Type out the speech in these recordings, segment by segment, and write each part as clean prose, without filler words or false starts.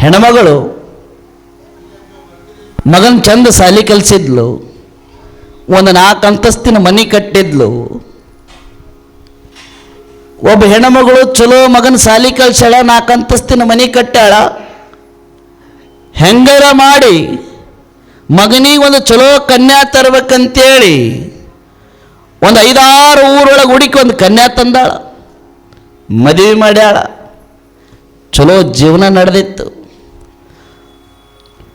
ಹೆಣ್ಮಗಳು ಮಗನ ಚಂದ ಸಾಲಿ ಕಲಿಸಿದ್ಲು, ಒಂದು 4 ಅಂತಸ್ತಿನ ಮನೆ ಕಟ್ಟಿದ್ಲು. ಒಬ್ಬ ಹೆಣ್ಮಗಳು ಚಲೋ ಮಗನ ಸಾಲಿ ಕಲ್ಸ್ಯಾಳ, 4 ಅಂತಸ್ತಿನ ಮನೆ ಕಟ್ಟಾಳ. ಹೆಂಗರ ಮಾಡಿ ಮಗನಿಗೆ ಒಂದು ಚಲೋ ಕನ್ಯಾ ತರ್ಬೇಕಂತೇಳಿ ಒಂದು 5-6 ಊರೊಳಗೆ ಹುಡುಕಿ ಒಂದು ಕನ್ಯಾ ತಂದಾಳ, ಮದುವೆ ಮಾಡ್ಯಾಳ. ಚಲೋ ಜೀವನ ನಡೆದಿತ್ತು.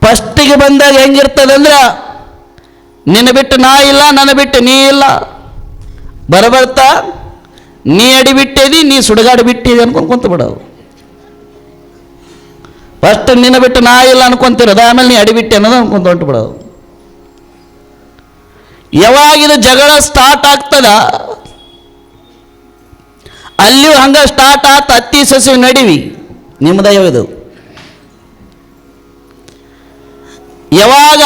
ಫಸ್ಟಿಗೆ ಬಂದಾಗ ಹೆಂಗಿರ್ತದಂದ್ರೆ, ನಿನ್ನ ಬಿಟ್ಟು ನಾ ಇಲ್ಲ, ನನ್ನ ಬಿಟ್ಟು ನೀ ಇಲ್ಲ. ಬರಬರ್ತಾ ನೀ ಅಡಿ ಬಿಟ್ಟಿದಿ, ನೀ ಸುಡುಗಾಡು ಬಿಟ್ಟಿದಿ ಅನ್ಕೊಂಡು ಕುಂತು ಬಿಡವು. ಫಸ್ಟ್ ನಿನ್ನ ಬಿಟ್ಟು ನಾ ಇಲ್ಲ ಅನ್ಕೊಂತಿರೋದು, ಆಮೇಲೆ ನೀ ಅಡಿ ಬಿಟ್ಟೆ ಅನ್ನೋದು ಅನ್ಕೊಂತ ಹೊಂಟು ಬಿಡವು. ಯಾವಾಗಿದು ಜಗಳ ಸ್ಟಾರ್ಟ್ ಆಗ್ತದ, ಅಲ್ಲಿಯೂ ಹಂಗ ಸ್ಟಾರ್ಟ್ ಆತ. ಅತ್ತಿ ಸೊಸೆ ನಡಿವಿ ನಿಮ್ಮದ ಇದು. ಯಾವಾಗ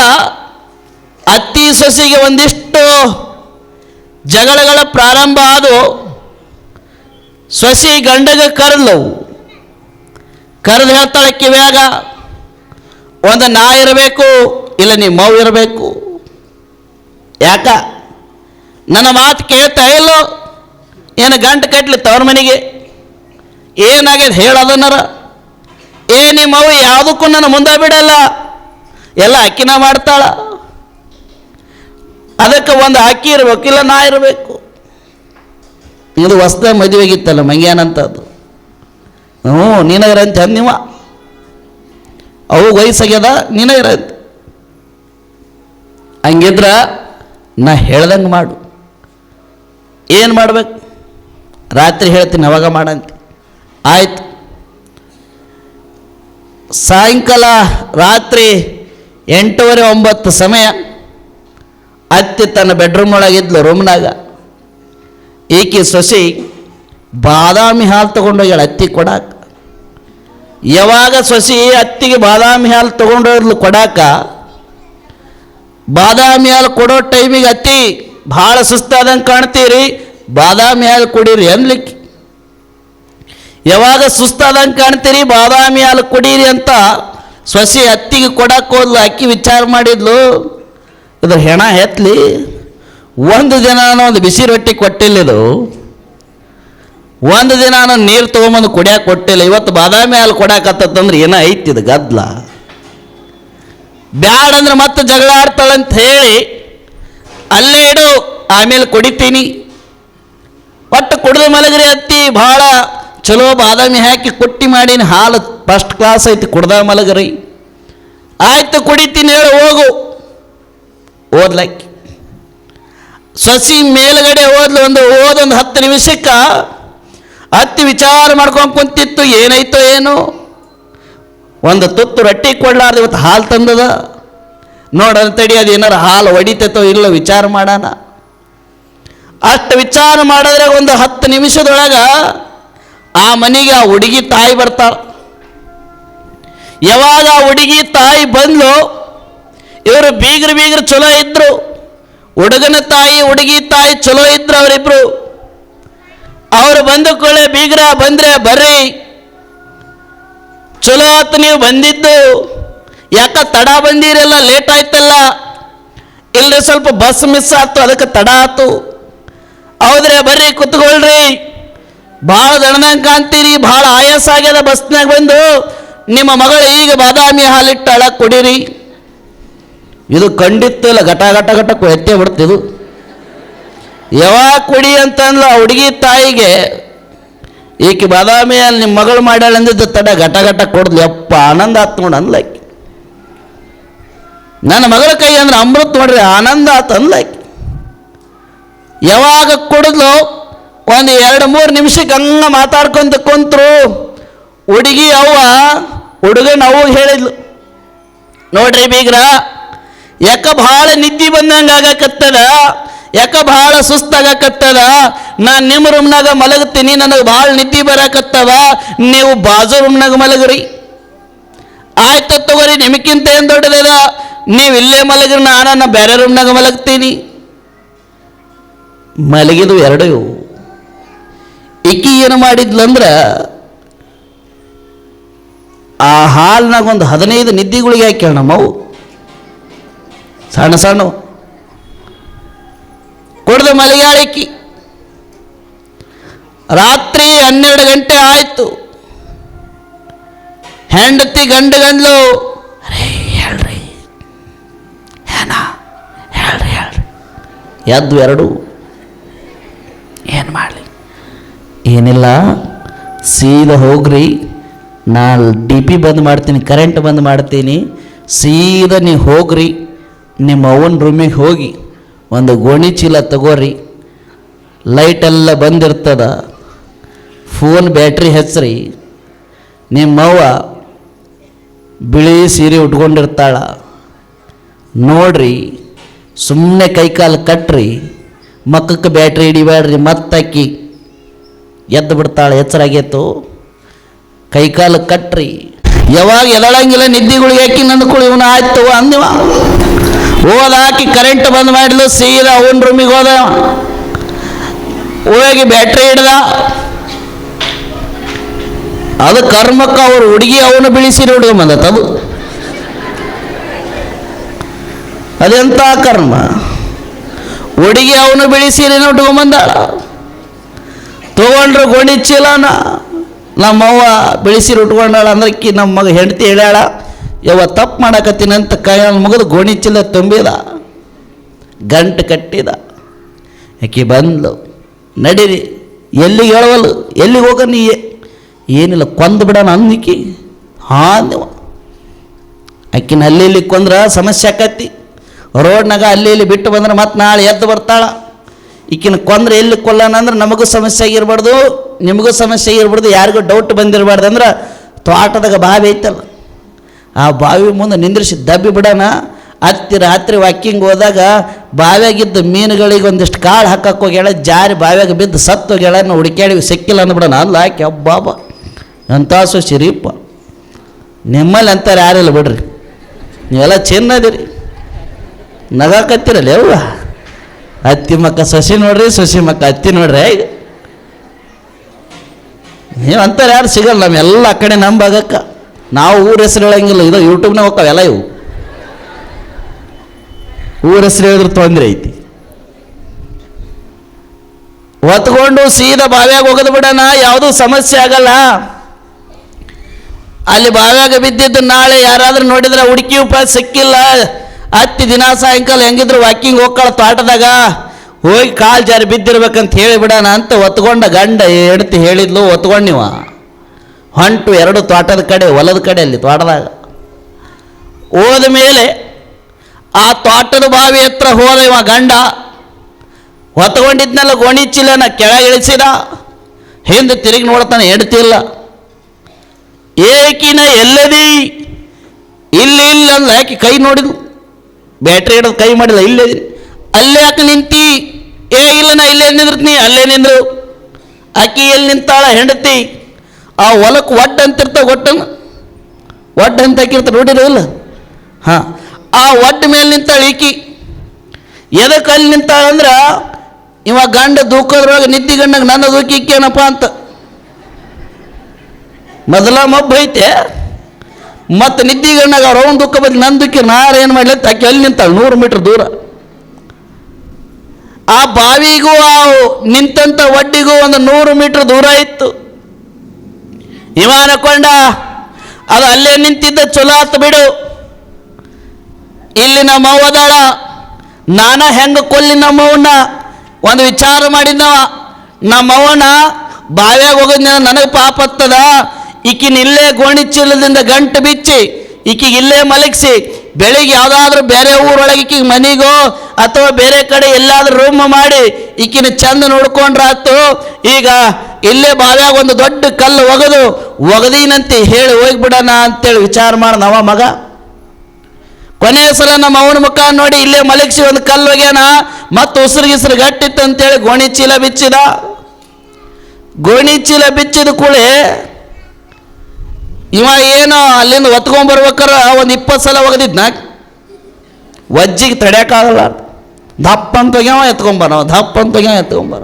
ಅತ್ತಿ ಸೊಸೆಗೆ ಒಂದಿಷ್ಟು ಜಗಳಗಳ ಪ್ರಾರಂಭ ಆದವು, ಸೊಸೆ ಗಂಡಗೆ ಕರೆದ್ಲವು. ಕರೆದು ಹೇಳ್ತಾಳೆ ಕಿವ್ಯಾಗ, ಒಂದು ನಾ ಇರಬೇಕು, ಇಲ್ಲ ನೀ ಮೌ ಇರಬೇಕು. ಯಾಕ ನನ್ನ ಮಾತು ಕೇಳ್ತಾ ಇಲ್ಲೋ, ಏನು ಗಂಟು ಕಟ್ಲಿ ತವ್ರ ಮನೆಗೆ, ಏನಾಗ್ಯದ ಹೇಳೋದನ್ನಾರ. ನಿಮ್ಮ ಮೌ ಯಾವುದಕ್ಕೂ ನನ್ನ ಮುಂದೆ ಬಿಡಲ್ಲ, ಎಲ್ಲ ಅಕ್ಕಿನ ಮಾಡ್ತಾಳ. ಅದಕ್ಕೆ ಒಂದು ಅಕ್ಕಿ ಇರಬೇಕು, ಇಲ್ಲ ನಾ ಇರಬೇಕು. ಇದು ಹೊಸ್ದ ಮದುವೆಗಿತ್ತಲ್ಲ ಮಂಗ್ಯಾನಂತದ್ದು. ನೀನಾಗಿರಂತ ನೀವು, ಅವು ವಯಸ್ಸಾಗ್ಯದ, ನೀನಾಗಿರಂತ. ಹಂಗಿದ್ರ ನಾ ಹೇಳ್ದಂಗೆ ಮಾಡು. ಏನು ಮಾಡ್ಬೇಕು? ರಾತ್ರಿ ಹೇಳ್ತೀನಿ ಅವಾಗ ಮಾಡಂತೆ. ಆಯ್ತು. ಸಾಯಂಕಾಲ ರಾತ್ರಿ 8:30-9 ಸಮಯ ಅತ್ತಿ ತನ್ನ ಬೆಡ್ರೂಮ್ ಒಳಗಿದ್ಲು, ರೂಮ್ನಾಗ. ಈಕೆ ಸೊಸಿ ಬಾದಾಮಿ ಹಾಲು ತೊಗೊಂಡೋಗ್ಯಾಳ ಅತ್ತಿ ಕೊಡಾಕ. ಯಾವಾಗ ಸೊಸಿ ಅತ್ತಿಗೆ ಬಾದಾಮಿ ಹಾಲು ತೊಗೊಂಡೋದ್ಲು ಕೊಡಾಕ, ಬಾದಾಮಿ ಹಾಲು ಕೊಡೋ ಟೈಮಿಗೆ ಅತ್ತಿ ಭಾಳ ಸುಸ್ತಾದಂಗೆ ಕಾಣ್ತೀರಿ, ಬಾದಾಮಿ ಹಾಲು ಕುಡೀರಿ ಅನ್ಲಿಕ್ಕೆ. ಯಾವಾಗ ಸುಸ್ತಾದಂಗೆ ಕಾಣ್ತೀರಿ, ಬಾದಾಮಿ ಹಾಲು ಕುಡೀರಿ ಅಂತ ಸೊಸಿ ಅತ್ತಿಗೆ ಕೊಡಕ್ಕೆ ಹೋದ್ಲು. ಅಕ್ಕಿ ವಿಚಾರ ಮಾಡಿದ್ಲು, ಇದ್ರ ಹೆಣ ಎತ್ತಲಿ, ಒಂದು ದಿನ ಒಂದು ಬಿಸಿ ರೊಟ್ಟಿ ಕೊಟ್ಟಿಲ್ಲ, ಇದು ಒಂದು ದಿನ ನೀರು ತೊಗೊಂಬಂದು ಕುಡಿಯಾಕೆ ಕೊಟ್ಟಿಲ್ಲ, ಇವತ್ತು ಬಾದಾಮಿ ಹಾಲು ಕೊಡಾಕತ್ತಂದ್ರೆ ಏನೋ ಐತಿ ಇದು ಗದ್ಲ. ಬ್ಯಾಡಂದ್ರೆ ಮತ್ತೆ ಜಗಳ ಆಡ್ತಾಳಂತ ಹೇಳಿ ಅಲ್ಲೇ ಇಡು, ಆಮೇಲೆ ಕುಡಿತೀನಿ. ಒಟ್ಟು ಕುಡಿದು ಮಲಗ್ರಿ ಅತ್ತಿ, ಭಾಳ ಚಲೋ ಬಾದಾಮಿ ಹಾಕಿ ಕುಟ್ಟಿ ಮಾಡೀನಿ, ಹಾಲು ಫಸ್ಟ್ ಕ್ಲಾಸ್ ಐತಿ, ಕುಡ್ದ ಮಲಗ್ರಿ. ಆಯ್ತು ಕುಡಿತೀನಿ ಹೇಳು, ಹೋಗು. ಓದ್ಲಕ್ಕಿ ಸೊಸಿ ಮೇಲ್ಗಡೆ ಓದ್ಲು. ಓದೊಂದು 10 ನಿಮಿಷಕ್ಕೆ ಅತ್ತಿ ವಿಚಾರ ಮಾಡ್ಕೊಂಡು ಕುಂತಿತ್ತು, ಏನಾಯ್ತೋ ಏನು. ಒಂದು ತುತ್ತು ರೊಟ್ಟಿ ಕೊಡ್ಲಾರ್ದು ಇವತ್ತು ಹಾಲು ತಂದದ, ನೋಡಂತಡಿ ಅದು ಏನಾರು ಹಾಲು ಹೊಡಿತೈತೋ ಇಲ್ಲೋ ವಿಚಾರ ಮಾಡೋಣ. ಅಷ್ಟು ವಿಚಾರ ಮಾಡಿದ್ರೆ ಒಂದು 10 ನಿಮಿಷದೊಳಗೆ ಆ ಮನೆಗೆ ಆ ಹುಡುಗಿ ತಾಯಿ ಬರ್ತಾಳೆ. ಯಾವಾಗ ಆ ಹುಡುಗಿ ತಾಯಿ ಬಂದ್ಲು, ಇವರು ಬೀಗರು ಚಲೋ ಇದ್ರು. ಹುಡುಗನ ತಾಯಿ ಹುಡುಗಿ ತಾಯಿ ಚಲೋ ಇದ್ರು ಅವರಿಬ್ರು. ಅವ್ರು ಬಂದ ಕೂಡಲೇ ಬೀಗ್ರ ಬಂದ್ರೆ ಬರ್ರಿ, ಚಲೋ ಆತು ನೀವು ಬಂದಿದ್ದು, ಯಾಕ ತಡ ಬಂದಿರಲ್ಲ, ಲೇಟ್ ಆಯ್ತಲ್ಲ. ಇಲ್ಲರಿ ಸ್ವಲ್ಪ ಬಸ್ ಮಿಸ್ ಆಯ್ತು, ಅದಕ್ಕೆ ತಡ ಆಯ್ತು. ಹೌದ್ರೆ ಬರ್ರಿ ಕುತ್ಕೊಳ್ರಿ, ಭಾಳ ದಣದಂಗೆ ಕಾಣ್ತೀರಿ, ಭಾಳ ಆಯಾಸ ಆಗ್ಯದ ಬಸ್ನಾಗ ಬಂದು. ನಿಮ್ಮ ಮಗಳು ಈಗ ಬಾದಾಮಿ ಹಾಲಿಟ್ಟಾಳ, ಕುಡೀರಿ. ಇದು ಖಂಡಿತ ಘಟ ಘಟ ಘಟ ಎತ್ತೇ ಬಿಡ್ತಿದು. ಯಾವಾಗ ಕುಡಿ ಅಂತಂದ್ಲು ಆ ಹುಡುಗಿ ತಾಯಿಗೆ, ಈಕೆ ಬಾದಾಮಿ ಅಲ್ಲಿ ನಿಮ್ಮ ಮಗಳು ಮಾಡ್ಯಾಳ ಅಂದಿದ್ದ ತಡ ಘಟ ಘಟ ಕೊಡ್ದ್ಲು. ಯಪ್ಪ ಆನಂದ ಆತ್ ನೋಡಿ ಅನ್ಲಕ್ಕಿ. ನನ್ನ ಮಗಳ ಕೈ ಅಂದ್ರೆ ಅಮೃತ ನೋಡ್ರಿ, ಆನಂದ ಆತ ಅನ್ಲಕ್ಕಿ. ಯಾವಾಗ ಕುಡಿದ್ಲು ಒಂದು 2-3 ನಿಮಿಷಕ್ಕೆ ಹಂಗ ಮಾತಾಡ್ಕೊಂತ ಕುಂತರು. ಹುಡುಗಿ ಅವ್ವ ಹುಡುಗನ ಅವ್ಗೆ ಹೇಳಿದ್ಲು, ನೋಡ್ರಿ ಬೀಗ್ರ, ಯಾಕ ಭಾಳ ನಿದ್ದೆ ಬಂದಂಗೆ ಆಗಕತ್ತದ, ಯಾಕ ಭಾಳ ಸುಸ್ತಾಗಕತ್ತದ. ನಾನು ನಿಮ್ಮ ರೂಮ್ನಾಗ ಮಲಗ್ತೀನಿ, ನನಗೆ ಭಾಳ ನಿದ್ದೆ ಬರಾಕತ್ತವ, ನೀವು ಬಾಜು ರೂಮ್ನಾಗ ಮಲಗ್ರಿ. ಆಯ್ತು ತಗೋರಿ, ನಿಮಗಿಂತ ಏನು ದೊಡ್ಡದದ, ನೀವು ಇಲ್ಲೇ ಮಲಗ್ರಿ, ನಾನು ಬೇರೆ ರೂಮ್ನಾಗ ಮಲಗ್ತೀನಿ. ಮಲಗಿದು ಎರಡು. ಈಕಿ ಏನು ಮಾಡಿದ್ಲಂದ್ರೆ, ಆ ಹಾಲ್ನಾಗ ಒಂದು 15 ನಿದ್ದಿಗಳಿಗೆ ಹಾಕ್ಯಾಳ ನಮ್ಮವು, ಸಣ್ಣ ಸಣ್ಣ ಕುಡ್ದು ಮಲಗ್ಯಾಳಿಕ್ಕಿ. ರಾತ್ರಿ 12 ಗಂಟೆ ಆಯ್ತು. ಹೆಂಡತಿ ಗಂಡ್ಲು, ಅರೇ ಹೇಳ್ರಿ ಏನ ಹೇಳ್ರಿ ಎದ್ದು ಎರಡು. ಏನು ಮಾಡಲಿ? ಏನಿಲ್ಲ, ಸೀದಾ ಹೋಗ್ರಿ, ನಾನು DP ಬಂದ್ ಮಾಡ್ತೀನಿ, ಕರೆಂಟ್ ಬಂದ್ ಮಾಡ್ತೀನಿ, ಸೀದಾ ನೀವು ಹೋಗ್ರಿ, ನಿಮ್ಮ ಅವನ ರೂಮಿಗೆ ಹೋಗಿ ಒಂದು ಗೋಣಿ ಚೀಲ ತಗೋರಿ, ಲೈಟೆಲ್ಲ ಬಂದಿರ್ತದ, ಫೋನ್ ಬ್ಯಾಟ್ರಿ ಹಚ್ಚ್ರಿ, ನಿಮ್ಮವ್ವ ಬಿಳಿ ಸೀರೆ ಉಟ್ಕೊಂಡಿರ್ತಾಳ ನೋಡ್ರಿ, ಸುಮ್ಮನೆ ಕೈಕಾಲು ಕಟ್ರಿ, ಮಕ್ಕಕ್ಕೆ ಬ್ಯಾಟ್ರಿ ಹಿಡಿಬೇಡ್ರಿ, ಮತ್ತಾಕಿ ಎದ್ದು ಬಿಡ್ತಾಳೆ, ಎಚ್ಚರಾಗೈತು, ಕೈಕಾಲು ಕಟ್ರಿ. ಯಾವಾಗ ಎದಳಂಗಿಲ್ಲ ನಿದ್ದಿಗಳಿಗೆ ಹಾಕಿ ನಂದ್ಕೊಳ್ಳಿ, ಇವನು ಆಯ್ತು ಅಂದಿವ. ಹಾಕಿ ಕರೆಂಟ್ ಬಂದ್ ಮಾಡಿದ್ಲು, ಸೀದಾ ಅವನ ರೂಮಿಗೆ ಹೋದ, ಹೋಗಿ ಬ್ಯಾಟ್ರಿ ಹಿಡ್ದ. ಅದು ಕರ್ಮಕ್ಕೆ ಅವ್ರು ಹುಡುಗಿ ಅವನು ಬಿಳಿಸಿರಿ ಹುಡುಗಂಬಂದತ್ತ. ಅದು ಅದೆಂತ ಕರ್ಮ, ಹುಡುಗಿ ಅವನು ಬಿಳಿಸಿರಿ ಉಟ್ಕೊಂಬಂದಾಳ. ತಗೊಂಡ್ರು ಗೋಣಿ ಚೀಲನ, ನಮ್ಮವ್ವ ಬಿಳಿಸಿರಿ ಉಟ್ಕೊಂಡಾಳ. ಅಂದ್ರಕ್ಕಿ ನಮ್ಮ ಮಗ ಹೆಂಡತಿ ಹೇಳ್ಯಾಳ, ಯವ್ವ ತಪ್ಪು ಮಾಡಕತ್ತೀನಂತ ಕೈಯಲ್ಲಿ ಮುಗಿದು ಗೋಣಿ ಚೀಲ ತುಂಬಿದ, ಗಂಟು ಕಟ್ಟಿದ. ಆಕಿ ಬಂದ್ಲು, ನಡೀರಿ, ಎಲ್ಲಿಗೆ ಹೇಳವಲ್ಲು, ಎಲ್ಲಿಗೆ ಹೋಗ ನೀ? ಏನಿಲ್ಲ, ಕೊಂದು ಬಿಡೋಣ ಅಂದಿಕ್ಕಿ. ಹಾಂ ನೀವು ಆಕಿನ ಅಲ್ಲಿ ಇಲ್ಲಿ ಕೊಂದ್ರೆ ಸಮಸ್ಯೆ ಆಕತಿ. ರೋಡ್ನಾಗ ಅಲ್ಲಿ ಇಲ್ಲಿ ಬಿಟ್ಟು ಬಂದ್ರೆ ಮತ್ತೆ ನಾಳೆ ಎದ್ದು ಬರ್ತಾಳ. ಈಕಿನ ಕೊಂದ್ರೆ ಎಲ್ಲಿ ಕೊಲ್ಲೋಣ ಅಂದ್ರೆ ನಮಗೂ ಸಮಸ್ಯೆ ಆಗಿರ್ಬಾರ್ದು, ನಿಮಗೂ ಸಮಸ್ಯೆ ಆಗಿರ್ಬಾರ್ದು, ಯಾರಿಗೂ ಡೌಟ್ ಬಂದಿರಬಾರ್ದು. ಅಂದ್ರೆ ತೋಟದಾಗ ಬಾವಿ ಐತಲ್ಲ, ಆ ಬಾವಿ ಮುಂದೆ ನಿಂದ್ರಿಸಿ ದಬ್ಬಿ ಬಿಡೋಣ. ರಾತ್ರಿ ವಾಕಿಂಗ್ ಹೋದಾಗ ಬಾವ್ಯಾಗಿದ್ದ ಮೀನುಗಳಿಗೆ ಒಂದಿಷ್ಟು ಕಾಳು ಹಾಕಕ್ಕೆ ಹೋಗ್ಯಾಳ, ಜಾರಿ ಬಾವ್ಯಾಗ ಬಿದ್ದು ಸತ್ತು ಹೋಗ್ಯಾಳ. ಹುಡುಕ್ಯಾಡಿ ಸಿಕ್ಕಿಲ್ಲ ಅಂದ್ಬಿಡೋಣ. ಅಲ್ಲ ಆಕೆ ಹಬ್ಬಾಬ ಎಂಥ ಸಿರಿಪ್ಪ, ನಿಮ್ಮಲ್ಲಿ ಅಂತಾರೆ ಯಾರಿಲ್ಲ ಬಿಡ್ರಿ, ನೀವೆಲ್ಲ ಚಿನ್ನದಿರಿ, ನಗಾಕತ್ತೀರಲ್ಲ ಯವ್ವ. ಅತ್ತಿ ಮಕ್ಕ ಸೊಸಿ ನೋಡ್ರಿ, ಸೊಸಿ ಮಕ್ಕ ಅತ್ತಿ ನೋಡ್ರಿ. ಈಗ ನೀವು ಅಂತಾರೆ ಯಾರು ಸಿಗಲ್ಲ, ನಮ್ಮೆಲ್ಲ ಆ ಕಡೆ ನಮ್ಮ ಭಾಗಕ್ಕೆ. ನಾವು ಊರ ಹೆಸರು ಹೇಳಂಗಿಲ್ಲ, ಇದು ಯೂಟ್ಯೂಬ್ನಾಗ ಹೋಗ್ತಾವೆಲ್ಲ ಇವು. ಊರ ಹೆಸರು ಹೇಳಿದ್ರೆ ತೊಂದರೆ ಐತಿ. ಹೊತ್ಕೊಂಡು ಸೀದಾ ಬಾವ್ಯಾಗ ಹೋಗೋದು ಬಿಡೋಣ, ಯಾವುದೂ ಸಮಸ್ಯೆ ಆಗಲ್ಲ. ಅಲ್ಲಿ ಬಾವ್ಯಾಗ ಬಿದ್ದಿದ್ದು ನಾಳೆ ಯಾರಾದ್ರೂ ನೋಡಿದ್ರೆ ಹುಡುಕಿ ಉಪಾಯ ಸಿಕ್ಕಿಲ್ಲ. ಹತ್ತಿ ದಿನ ಸಾಯಂಕಾಲ ಹೆಂಗಿದ್ರು ವಾಕಿಂಗ್ ಹೋಗ್ಕಳ ತೋಟದಾಗ, ಹೋಗಿ ಕಾಲು ಜಾರಿ ಬಿದ್ದಿರ್ಬೇಕಂತ ಹೇಳಿಬಿಡೋಣ ಅಂತ ಒತ್ಕೊಂಡ ಗಂಡ ಹೆಂಡತಿ ಹೇಳಿದ್ಲು. ಒತ್ಕೊಂಡು ನೀವು ಹೊಂಟು ಎರಡು ತೋಟದ ಕಡೆ, ಹೊಲದ ಕಡೆ, ಅಲ್ಲಿ ತೋಟದಾಗ ಹೋದ ಮೇಲೆ ಆ ತೋಟದ ಬಾವಿ ಹತ್ರ ಹೋದ ಇವ ಗಂಡ. ಹೊತ್ಕೊಂಡಿದ್ನೆಲ್ಲ ಗೋಣಿ ಚೀಲನ ಕೆಳಗಿಳಿಸಿದ, ಹಿಂದೆ ತಿರುಗಿ ನೋಡ್ತಾನೆ, ಹೆಂಡತಿ ಇಲ್ಲ. ಏಕಿನ ಎಲ್ಲದಿ? ಇಲ್ಲಿ ಇಲ್ಲ ಅಂದ. ಯಾಕೆ ಕೈ ನೋಡಿದ್ಲು, ಬ್ಯಾಟ್ರಿ ಹಿಡಿದು ಕೈ ಮಾಡಿಲ್ಲ. ಇಲ್ಲೇ ಅಲ್ಲೇ ಯಾಕೆ ನಿಂತಿ? ಇಲ್ಲ ನಾ ಇಲ್ಲೇ ನಿಂದಿರ್ತೀನಿ. ಅಲ್ಲೇ ನಿಂದ್ರು. ಆಕಿ ಎಲ್ಲಿ ನಿಂತಾಳ? ಹೆಂಡತಿ ಆ ಹೊಲಕ್ಕೆ ಒಡ್ಡ ಅಂತಿರ್ತಾವ, ಒಡ್ಡ ಅಂತ ಹಾಕಿರ್ತಾರೆ ನೋಡಿರಲ್ಲ. ಹಾಂ, ಆ ಒಡ್ಡ ಮೇಲೆ ನಿಂತಾಳ ಈಕಿ. ಎದಕ್ಕೆ ಅಲ್ಲಿ ನಿಂತಾಳಂದ್ರೆ ಇವ ಗಂಡ ದೂಕೋದ್ರೊಳಗೆ ನಿದ್ದಿ ಗಂಡಾಗ ನನ್ನ ದೂಕಿ ಇಕ್ಕೇನಪ್ಪ ಅಂತ ಮೊದಲ ಮಬ್ಬ ಐತೆ. ಮತ್ತು ನಿದ್ದಿ ಗಂಡಾಗ ಅವ್ರ ಅವನ ದುಃಖ ಬದಲು ನನ್ನ ದುಃಖಿ ನಾರೇನು ಮಾಡಲಿ ಅಂತ ಆಕೆ ಅಲ್ಲಿ ನಿಂತಾಳೆ 100 ಮೀಟ್ರ್ ದೂರ. ಆ ಬಾವಿಗೂ ಆ ನಿಂತಂಥ ಒಡ್ಡಿಗೂ ಒಂದು 100 ಮೀಟ್ರ್ ದೂರ ಇತ್ತು. ಇವ ಅನ್ಕೊಂಡ ಅದು ಅಲ್ಲೇ ನಿಂತಿದ್ದ ಚಲೋ ಆತು ಬಿಡು, ಇಲ್ಲಿ ನಮ್ಮವ್ವ ಅದಾಳ, ನಾನ ಹೆಂಗೆ ಕೊಲ್ಲಿ ನಮ್ಮವನ್ನ ಒಂದು ವಿಚಾರ ಮಾಡಿದ್ದವ. ನಮ್ಮವ್ವನ ಬಾವ್ಯಾಗ ಹೋಗೋದ್ನ ನನಗೆ ಪಾಪ ಹತ್ತದ, ಈಕಿನ ಇಲ್ಲೇ ಗೋಣಿ ಚೀಲದಿಂದ ಗಂಟು ಬಿಚ್ಚಿ ಈಕಿಗೆ ಇಲ್ಲೇ ಮಲಗಿಸಿ ಬೆಳಿಗ್ಗೆ ಯಾವುದಾದ್ರೂ ಬೇರೆ ಊರೊಳಗೆ ಈಕಿಗೆ ಮನೆಗೋ ಅಥವಾ ಬೇರೆ ಕಡೆ ಎಲ್ಲಾದ್ರೂ ರೂಮ್ ಮಾಡಿ ಈಕಿನ ಚಂದ ನೋಡ್ಕೊಂಡ್ರಾತು. ಈಗ ಇಲ್ಲೇ ಬಾವ್ಯಾಗ ಒಂದು ದೊಡ್ಡ ಕಲ್ಲು ಒಗದೀನಂತೆ ಹೇಳಿ ಹೋಗ್ಬಿಡೋಣ ಅಂತೇಳಿ ವಿಚಾರ ಮಾಡ್ದವ ಮಗ. ಕೊನೆಯ ಸಲ ನಮ್ಮ ಅವನ ಮುಖ ನೋಡಿ ಇಲ್ಲೇ ಮಲಗಿಸಿ ಒಂದು ಕಲ್ಲು ಒಗ್ಯಾನ, ಮತ್ತು ಉಸಿರು ಗಟ್ಟಿತ್ತು ಅಂತೇಳಿ ಗೋಣಿ ಚೀಲ ಬಿಚ್ಚಿದ. ಗೋಣಿ ಚೀಲ ಬಿಚ್ಚಿದ ಕೂಳೆ ಇವ ಏನೋ ಅಲ್ಲಿಂದ ಒತ್ಕೊಂಡ್ಬರ್ಬೇಕಾರ ಒಂದು 20 ಸಲ ಒಗದಿದ್ನ. ವಜ್ಜಿಗೆ ತಡೆಯೋಕ್ಕಾಗಲ್ಲ. ದಪ್ಪ ಅಂತ ಹೋಗ್ಯಾವ ಎತ್ಕೊಂಬರ, ದಪ್ಪ ಅಂತ ಹೋಗ್ಯಾವ ಎತ್ಕೊಂಬರ.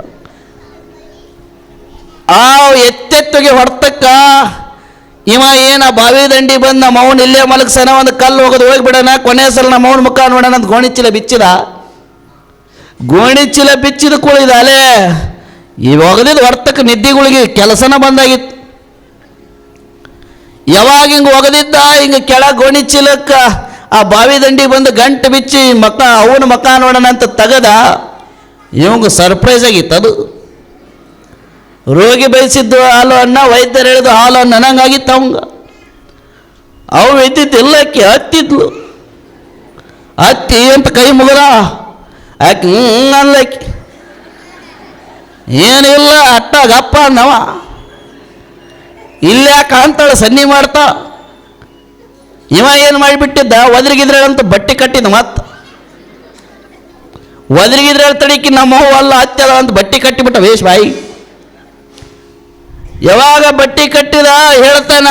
ಆ ಎತ್ತೆತ್ತಗೆ ಹೊಡ್ತಕ್ಕ ಇವ ಏನ ಬಾವಿ ದಂಡಿ ಬಂದು ನಮ್ಮ ಅವನು ಇಲ್ಲೇ ಮಲಗ್ಸನ ಒಂದು ಕಲ್ಲು ಹೋಗೋದು ಹೋಗಿಬಿಡೋಣ, ಕೊನೆಯ ಸಲ ನಮ್ಮ ಅವನ ಮುಖ ನೋಡೋಣ ಅಂತ ಗೋಣಿಚೀಲ ಬಿಚ್ಚಿದ. ಗೋಣಿಚೀಲ ಬಿಚ್ಚಿದ ಕುಳಿದ ಅಲೆ ಈ ಒಗದಿದ್ದು ವರ್ತಕ್ಕೆ ನಿದ್ದೆಗಳಿಗೆ ಕೆಲಸನ ಬಂದಾಗಿತ್ತು. ಯಾವಾಗ ಹಿಂಗೆ ಒಗದಿದ್ದ ಹಿಂಗೆ ಕೆಳಗೆ ಗೋಣಿಚೀಲಕ್ಕೆ ಆ ಬಾವಿ ದಂಡಿ ಬಂದು ಗಂಟು ಬಿಚ್ಚಿ ಅವನ ಮಕ್ಕ ನೋಡೋಣ ಅಂತ ತೆಗದ, ಇವಂಗ ಸರ್ಪ್ರೈಸ್ ಆಗಿತ್ತು. ಅದು ರೋಗಿ ಬಯಸಿದ್ದು ಹಾಲು ಅನ್ನ, ವೈದ್ಯರು ಹೇಳಿದ್ದು ಹಾಲು ಅನ್ನ ಅನ್ನಂಗಾಗಿತ್ತು ಅವಂಗ. ಅವು ಇದ್ದಿದ್ದು ಇಲ್ಲಕ್ಕೆ ಹತ್ತಿದ್ಲು. ಹತ್ತಿ ಅಂತ ಕೈ ಮುಗದ ಆಕೆ ಅನ್ಲಕ್ಕಿ ಏನಿಲ್ಲ ಅಟ್ಟ ಗಪ್ಪ ಅನ್ನವ. ಇಲ್ಯಾಕೆ ಅಂತಾಳೆ ಸನ್ನಿ ಮಾಡ್ತಾ. ಇವ ಏನು ಮಾಡಿಬಿಟ್ಟಿದ್ದ, ಒದರಿಗಿದ್ರೆ ಅಂತ ಬಟ್ಟೆ ಕಟ್ಟಿದ. ಮತ್ತೆ ಒದರಿಗಿದ್ರೆ ತಡಿಕಿ ನಮ್ಮವ್ವ ಅಲ್ಲ ಹತ್ತದ ಅಂತ ಬಟ್ಟೆ ಕಟ್ಟಿಬಿಟ್ಟ ವೇಷ್ ಬಾಯಿ. ಯಾವಾಗ ಬಟ್ಟೆ ಕಟ್ಟಿದ ಹೇಳ್ತಾನ,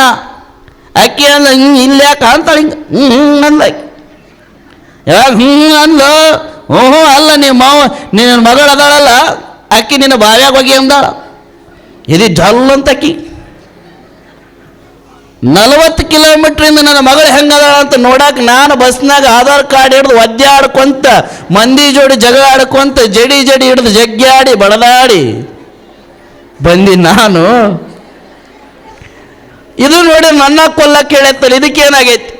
ಅಕ್ಕಿ ಅಂದ ಇಲ್ಯಾಕೆ ಅಂತಾಳೆ ಹಿಂಗೆ ಅಂದ. ಯಾವಾಗ ಅಂದ್ಲು, ಹ್ಞೂ ಅಲ್ಲ ನಿನ್ನ ಮಗಳು ಅದಾಳಲ್ಲ ಅಕ್ಕಿ ನಿನ್ನ ಬಾವ್ಯಾಗ ಹೋಗಿ ಅಂದಾಳ. ಇದು ಜಲ್ ಅಕ್ಕಿ 40 ಕಿಲೋಮೀಟ್ರಿಂದ ನನ್ನ ಮಗಳು ಹೆಂಗದಾಳ ಅಂತ ನೋಡಕ್ಕೆ ನಾನು ಬಸ್ನಾಗ ಆಧಾರ್ ಕಾರ್ಡ್ ಹಿಡಿದು ಒದ್ದಾಡ್ಕೊಂತ ಮಂದಿ ಜೋಡಿ ಜಗಳ ಆಡ್ಕೊಂತ ಜಡಿ ಹಿಡಿದು ಜಗ್ಗಾಡಿ ಬಡದಾಡಿ ಬಂದಿ ನಾನು. ಇದು ನೋಡಿ ನನ್ನ ಕೊಲ್ಲಕ್ಕೆ ಹೇಳತ್ತಲ್ಲ, ಇದಕ್ಕೇನಾಗೈತಿ?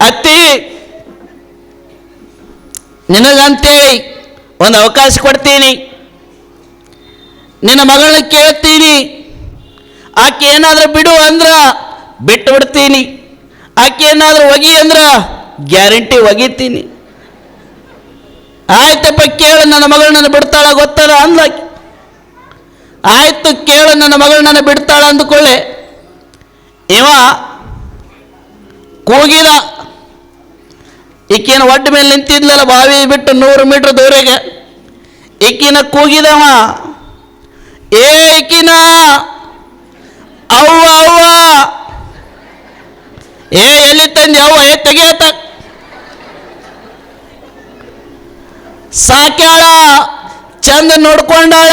ಅತ್ತಿ ನಿನಗಂತೇಳಿ ಒಂದು ಅವಕಾಶ ಕೊಡ್ತೀನಿ, ನಿನ್ನ ಮಗಳನ್ನ ಕೇಳ್ತೀನಿ. ಆಕೆ ಏನಾದರೂ ಬಿಡು ಅಂದ್ರ ಬಿಟ್ಟು ಬಿಡ್ತೀನಿ, ಆಕೆ ಏನಾದರೂ ಒಗಿ ಅಂದ್ರ ಗ್ಯಾರಂಟಿ ಒಗಿತೀನಿ. ಆಯ್ತಪ್ಪ ಕೇಳು, ನನ್ನ ಮಗಳು ನನ್ನ ಬಿಡ್ತಾಳ ಗೊತ್ತಲ್ಲ ಅಂದ್ಲಾಕಿ. ಆಯ್ತು ಕೇಳು, ನನ್ನ ಮಗಳು ನನ್ನ ಬಿಡ್ತಾಳ ಅಂದ್ಕೊಳ್ಳೆ. ಇವ ಕೂಗಿದ. ಈಕಿನ ಒಡ್ಡ ಮೇಲೆ ನಿಂತಿದ್ಲಲ್ಲ ಬಾವಿ ಬಿಟ್ಟು 100 ಮೀಟ್ರ್ ದೂರಿಗೆ. ಈಕಿನ ಕೂಗಿದವ, ಏ ಈಕಿನ ಅವ್ವ ಅವ್ವ, ಏ ಎಲ್ಲಿ ತಂದಿ ಅವ್ವ, ಏ ತೆಗಿಯತ್ತ. ಸಾಕ್ಯಾಳ, ಚಂದ ನೋಡ್ಕೊಂಡಾಳ.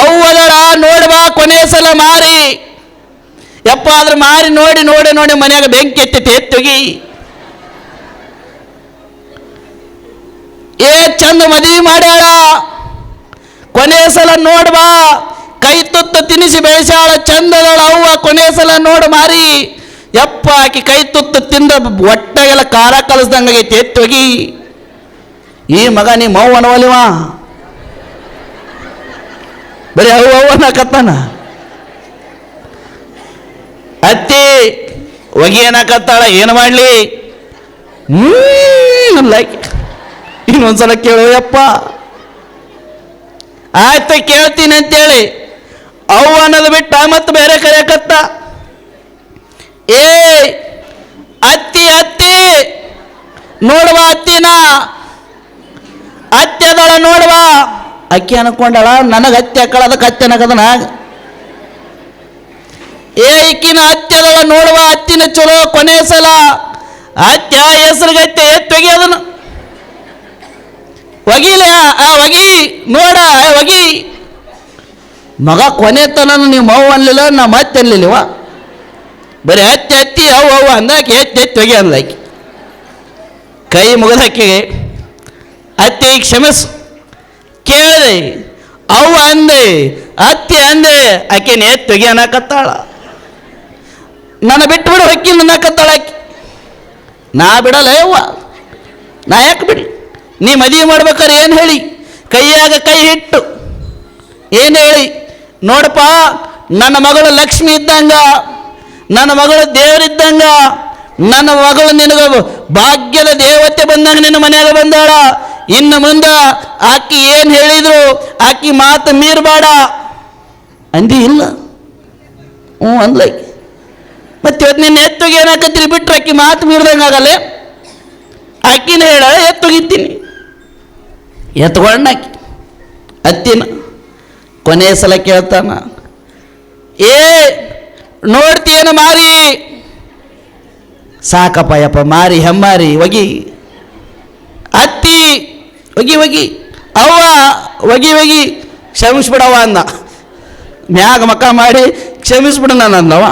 ಅವ್ವದಳ ನೋಡ್ಬಾ ಕೊನೆಯ ಸಲ ಮಾರಿ. ಯಪ್ಪ ಆದ್ರೆ ಮಾರಿ ನೋಡಿ ನೋಡಿ ನೋಡಿ ಮನ್ಯಾಗ ಬೆಂಕಿ ಎತ್ತೈತಿ, ಎತ್ತೊಗಿ. ಏ ಚಂದ ಮದುವೆ ಮಾಡ್ಯಾಳ, ಕೊನೆಯ ಸಲ ನೋಡ್ಬಾ. ಕೈ ತುತ್ತು ತಿನಿಸಿ ಬೆಳೆಸಾಳ, ಚಂದದಳ ಅವ್ವ, ಕೊನೆಯ ಸಲ ನೋಡು ಮಾರಿ. ಯಪ್ಪ ಆಕಿ ಕೈ ತುತ್ತು ತಿಂದ ಒಟ್ಟಾಗೆಲ್ಲ ಖಾರ ಕಲಿಸ್ದಂಗೈತಿ, ಎತ್ತೊಗಿ. ಈ ಮಗ ನಿಮ್ಮ ಅವ್ವ ಅನ್ನವಲ್ಲಿವ, ಬರೀ ಅವ್ವ ಅನ್ನಕತ್ತಾನ. ಅತ್ತಿ ಒಗಿ ಏನಕತ್ತಾಳ, ಏನು ಮಾಡಲಿ? ಲೈಕ್ ಇನ್ನೊಂದ್ಸಲ ಕೇಳು ಯಪ್ಪ. ಆಯ್ತು ಕೇಳ್ತೀನಿ ಅಂತೇಳಿ ಅವು ಅನ್ನೋದು ಬಿಟ್ಟ ಮತ್ತೆ ಬೇರೆ ಕರೆಯಕತ್ತ. ಏ ಅತ್ತಿ ಅತ್ತಿ ನೋಡುವ, ಅತ್ತಿನ ಅತ್ತಿ ಅದಳ ನೋಡುವ. ಅಕ್ಕಿ ಅನ್ಕೊಂಡಳ ನನಗೆ ಅತ್ತಿ ಅಕ್ಕಳ, ಅದಕ್ಕೆ ಅತ್ತಿ ಅನ್ನಕದನ. ಏ ಇಕ್ಕಿನ ಅತ್ತಿ ಅದಳ ನೋಡುವ, ಅತ್ತಿನ ಚಲೋ. ಕೊನೆಯ ಸಲ ಅತ್ತಿ ಹೆಸರುಗತ್ತೆ ಎತ್ತೊಗಿ ಅದನ್ನು ಒಗಿಲ, ಒಗಿ ನೋಡ ಒಗಿ. ಮಗ ಕೊನೆ ತನನು ನೀವು ಮೌ ಅನ್ಲಿಲ್ಲ, ನಾ ಮತ್ತೆ ಅನ್ಲಿಲ್ಲವ. ಬರೀ ಹತ್ತಿ ಹತ್ತಿ ಅವು ಅವು ಅಂದಾಕಿ ಎತ್ತಿ ಎತ್ತಿ ಒಗಿ ಅಂದಾಕಿ. ಕೈ ಮುಗಿದಾಕಿಗೆ, ಅತ್ತಿ ಕ್ಷಮಿಸು, ಕೇಳಿದೆ ಅವು ಅಂದೆ, ಅತ್ತಿ ಅಂದೆ, ಆಕೆನ ಎತ್ತಿ ಒಗಿ ಅನ್ನಕತ್ತಾಳ. ನನ್ನ ಬಿಟ್ಟು ಬಿಡು ಹೊಕ್ಕಿ ಅನ್ನಕತ್ತಾಳ ಆಕಿ. ನಾ ಬಿಡಲ್ಲ ಯವ್ವ, ನಾ ಯಾಕೆ ಬಿಡಿ? ನೀ ಮದುವೆ ಮಾಡ್ಬೇಕಾದ್ರೆ ಏನು ಹೇಳಿ? ಕೈಯಾಗ ಕೈ ಇಟ್ಟು ಏನು ಹೇಳಿ? ನೋಡಪ್ಪ, ನನ್ನ ಮಗಳು ಲಕ್ಷ್ಮಿ ಇದ್ದಂಗ, ನನ್ನ ಮಗಳು ದೇವರಿದ್ದಂಗ, ನನ್ನ ಮಗಳು ನಿನಗ ಭಾಗ್ಯದ ದೇವತೆ ಬಂದಂಗ ನಿನ್ನ ಮನೆಯಾಗ ಬಂದಾಳ. ಇನ್ನು ಮುಂದೆ ಆಕಿ ಏನು ಹೇಳಿದ್ರು ಆಕಿ ಮಾತು ಮೀರಬೇಡ ಅಂದಿ ಇಲ್ಲ? ಹ್ಞೂ ಅಂದ್ಲೈಕಿ. ಮತ್ತೆ ಇವತ್ತು ನಿನ್ನ ಎತ್ತುಗೆ ಏನಾಕತ್ರಿ ಬಿಟ್ರೆ ಆಕಿ ಮಾತು ಮೀರ್ದಂಗೆ ಆಗಲ್ಲ. ಆಕಿನ ಹೇಳ ಎತ್ತೊಗಿತೀನಿ, ಎತ್ಕೊಂಡಾಕಿ ಅತ್ತಿನ. ಕೊನೆಯ ಸಲ ಕೇಳ್ತಾನ, ಏ ನೋಡ್ತೀಯೇನು ಮಾರಿ? ಸಾಕಪ್ಪ ಯಪ್ಪ ಮಾರಿ, ಹೆಮ್ಮಾರಿ ಒಗಿ. ಅತ್ತಿ ಒಗಿ ಒಗಿ, ಅವ್ವ ಒಗಿ ಒಗಿ, ಕ್ಷಮಿಸ್ಬಿಡವ ಅಂದ. ಮ್ಯಾಗ ಮಕ್ಕ ಮಾಡಿ ಕ್ಷಮಿಸ್ಬಿಡ ನಾನು ಅಂದವ.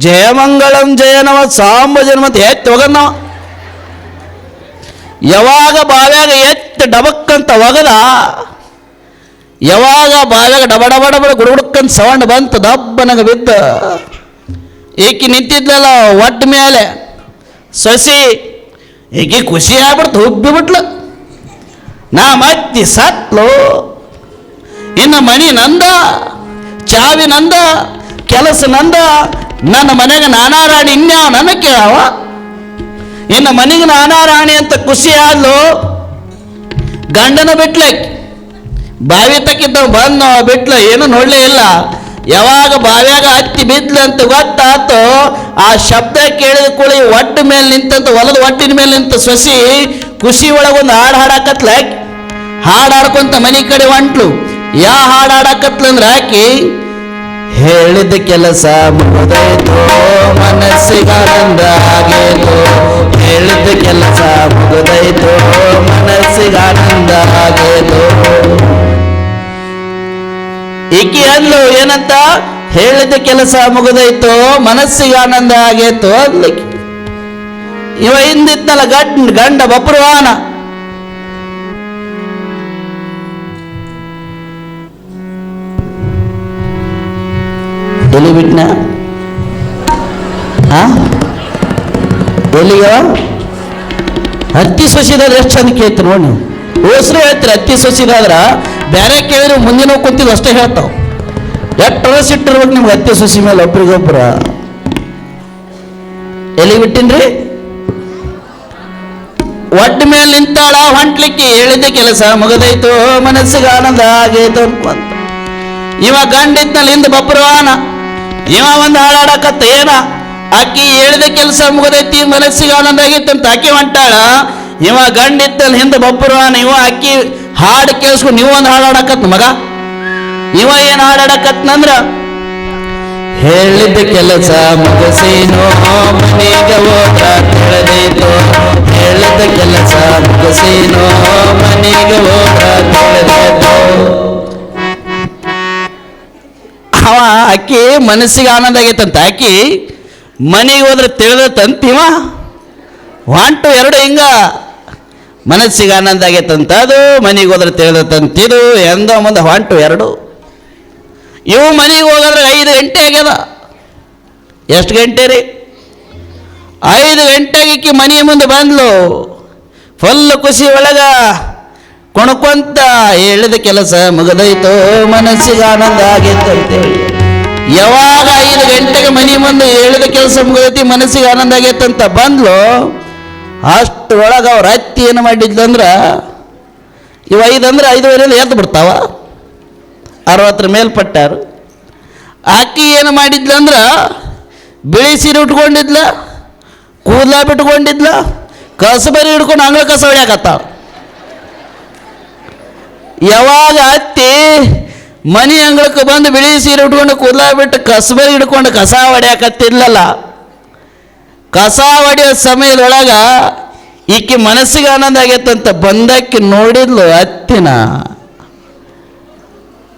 ಜಯಮಂಗಳಂ ಜಯನವ ಸಾಂಬ ಜನ್ಮಂತ ಎತ್ತಿ ಹೋಗನ್ನವ. ಯಾವಾಗ ಬಾವ್ಯಾಗ ಎತ್ತಿ ಡಬಕ್ಕಂತ ಒಗದ, ಯಾವಾಗ ಬಾವ್ಯಾಗ ಡಬ ಡಬ ಡಬಡ ಗುಡುಗುಡ್ಕಂತ ಸೌಂಡ್ ಬಂತು, ದಬ್ಬನಗ ಬಿದ್ದ. ಈಕಿ ನಿಂತಿದ್ಲಲ್ಲ ಒಟ್ಟ ಮೇಲೆ ಸಸಿ, ಈಕಿ ಖುಷಿ ಆಗ್ಬಿಡ್ತು, ಹುಬ್ಬಿಬಿಟ್ಲು. ನಾ ಮತ್ತಿ ಸತ್ಲು. ಇನ್ನು ಮನಿ ನಂದ, ಚಾವಿ ನಂದ, ಕೆಲಸ ನಂದ, ನನ್ನ ಮನೆಗೆ ನಾನಾ ರಾಣಿ ಇನ್ಯಾವ ನನ್ನ ಕೇಳವ. ಇನ್ನು ಮನೆಗೆ ನಾನಾ ರಾಣಿ ಅಂತ ಖುಷಿ ಆದ್ಲು. ಗಂಡನ ಬಿಟ್ಲೆ, ಬಾವಿ ತಕ್ಕಿದ್ದ ಬಂದು ಬಿಟ್ಲು, ಏನು ನೋಡಲೇ ಇಲ್ಲ. ಯಾವಾಗ ಬಾವ್ಯಾಗ ಹತ್ತಿ ಬಿದ್ಲು ಅಂತ ಗೊತ್ತಾತು, ಆ ಶಬ್ದ ಕೇಳಿದ ಕೂಳಿ ಒಡ್ಡ ಮೇಲೆ ನಿಂತಂತ, ಹೊಲದ ಒಡ್ಡಿನ ಮೇಲೆ ನಿಂತ ಸೊಸಿ ಖುಷಿ ಒಳಗೊಂದು ಹಾಡು ಹಾಡಾಕತ್ಲ. ಹಾಡು ಹಾಡ್ಕೊಂತ ಮನೆ ಕಡೆ ಹೊಂಟ್ಲು. ಯಾ ಹಾಡು ಹಾಡಾಕತ್ಲು ಅಂದ್ರೆ ಆಕಿ ಹೇಳಿದ ಕೆಲಸ ಮುಗಿದೋಯ್ತು, ಮನಸ್ಸಿಗಾನಂದ ಆಗೇತು. ಹೇಳಿದ ಕೆಲಸ ಮುಗಿದೋಯ್ತು, ಮನಸ್ಸಿಗಾನಂದ ಆಗೇತು. ಈಕಿ ಅಂದ್ಲು ಏನಂತ, ಹೇಳಿದ ಕೆಲಸ ಮುಗಿದೋಯ್ತು, ಮನಸ್ಸಿಗೆ ಆನಂದ ಆಗೇತು ಅಂದ್ಲಿಕ್ಕೆ. ಇವ ಹಿಂದಿದ್ನಲ್ಲ ಗಂಡ ಬಪ್ರವಾನ, ಎಲ್ಲಿ ಬಿಟ್ನ ಎಲ್ಲಿಗ ಹತ್ತಿ ಸೊಸಿದಾದ್ರೆ ಎಷ್ಟು ಚಂದ ಕೇಳ್ತು ನೋಡಿ. ಓಸ್ರು ಹೇಳ್ತೀರಿ ಹತ್ತಿ ಸೊಸಿದಾದ್ರ, ಬೇರೆ ಕೇಳಿದ್ರು ಮುಂದಿನ ಕುಂತಿದ್ದು ಅಷ್ಟೇ ಹೇಳ್ತಾವ. ಎಷ್ಟು ವರ್ಷ ಇಟ್ಟಿರ್ಬೇಕು ನಿಮ್ಗೆ ಹತ್ತಿ ಸೊಸಿ ಮೇಲೆ ಒಬ್ರಿಗೊಬ್ರ. ಎಲ್ಲಿ ಬಿಟ್ಟಿನ್ರಿ? ಒಡ್ಡ ಮೇಲೆ ನಿಂತಾಳ ಹೊಂಟ್ಲಿಕ್ಕೆ. ಹೇಳಿದ ಕೆಲಸ ಮುಗದೈತು, ಮನಸ್ಸಿಗೆ ಆನಂದ ಆಗೈತು ಅನ್ಕೊಂತ. ಇವ ಗಂಡಿದ್ನಲ್ಲಿ ಹಿಂದೆ ಬಪ್ರವಾನ, ಇವ ಒಂದು ಹಾಡಾಡಕತ್ತ. ಏನ ಆಕಿ ಹೇಳಿದ ಕೆಲಸ ಮುಗದೈತಿ, ಮನಸ್ಸಿಗೆ ಆನಂದ ಆಗೈತಿ ಅಂತ ಆಕಿ ಹೊಂಟಾಳ. ಇವ ಗಂಡಿದ್ದಲ್ಲಿ ಹಿಂದೆ ಬಪ್ರವಾನ, ಇವ ಆಕಿ ಹಾಡು ಕೇಳಿಸ್ಕೊಂಡು ನೀವು ಒಂದು ಹಾಡಾಡಕತ್. ಮಗ ಇವ ಏನು ಹಾಡಾಡಕತ್ನಂದ್ರ, ಹೇಳಿದ ಕೆಲಸ ಮುಗಿಸೇನೋ ಮನೆಗೆ ಹೋದ್ರ ತಿಳಿದೈತು. ಹೇಳಿದ ಕೆಲಸ ಮುಗಿಸೇನೋ ಮನೆಗೆ ಹೋದ್ರ ತಿಳಿದೈತು. ಅವ ಆಕಿ ಮನಸ್ಸಿಗೆ ಆನಂದ ಆಗೈತಂತ, ಆಕಿ ಮನೆಗೆ ಹೋದ್ರೆ ತಿಳಿದೈತಂತಿವ. ಹೊಂಟು ಎರಡು ಹಿಂಗ ಮನಸ್ಸಿಗೆ ಆನಂದ ಆಗೈತಂತ, ಅದು ಮನೆಗೆ ಹೋದ್ರೆ ತಿಳಿದೈತಂತಿದು. ಎಂದ ಮುಂದೆ ಹೊಂಟು ಎರಡು. ಇವು ಮನೆಗೆ ಹೋಗಾದ್ರೆ 5 ಗಂಟೆ ಆಗ್ಯದ. ಎಷ್ಟು ಗಂಟೆ ರೀ? 5 ಗಂಟೆಗೆ ಈಕಿ ಮನೆಯ ಮುಂದೆ ಬಂದ್ಲು. ಫುಲ್ ಖುಷಿ ಒಳಗ ಕೊಣಕೊಂತ, ಹೇಳಿದ ಕೆಲಸ ಮುಗದೈತು, ಮನಸ್ಸಿಗೆ ಆನಂದ ಆಗೈತೆ ಅಂತೇಳಿ. ಯಾವಾಗ 5 ಗಂಟೆಗೆ ಮನೆ ಮುಂದೆ ಹೇಳಿದ ಕೆಲಸ ಮುಗದೈತಿ, ಮನಸ್ಸಿಗೆ ಆನಂದ ಆಗೈತಂತ ಬಂದ್ಲು, ಅಷ್ಟರೊಳಗೆ ಅವ್ರ ಅತ್ತಿ ಏನು ಮಾಡಿದ್ಲಂದ್ರ, ಇವು 5 ಅಂದ್ರೆ 5:30 ಎದ್ದು ಬಿಡ್ತಾವ, 60 ಮೇಲ್ಪಟ್ಟಾರು. ಆಕಿ ಏನು ಮಾಡಿದ್ಲಂದ್ರ, ಬಿಳಿ ಸೀರೆ ಉಟ್ಕೊಂಡಿದ್ಲ, ಕೂದಲ ಬಿಟ್ಕೊಂಡಿದ್ಲ, ಕಸಬರಿ ಹಿಡ್ಕೊಂಡು ಅಂಗಳ ಕಸ ಹೊಡ್ಯಾಕತ್ತಾಳ. ಯಾವಾಗ ಅತ್ತಿ ಮನೆ ಅಂಗಳಕ್ಕೆ ಬಂದು ಬಿಳಿ ಸೀರೆ ಉಟ್ಕೊಂಡು ಕೂದಲ ಬಿಟ್ಟು ಕಸಬರಿ ಹಿಡ್ಕೊಂಡು ಕಸ ಹೊಡ್ಯಾಕತ್ತಿದ್ಲಲ್ಲ, ಕಸ ಹೊಡೆಯೋ ಸಮಯದೊಳಗ ಈಕಿ ಮನಸ್ಸಿಗೆ ಆನಂದ ಆಗೈತಂತ ಬಂದಕ್ಕೆ ನೋಡಿದ್ಲು ಅತ್ತಿನ.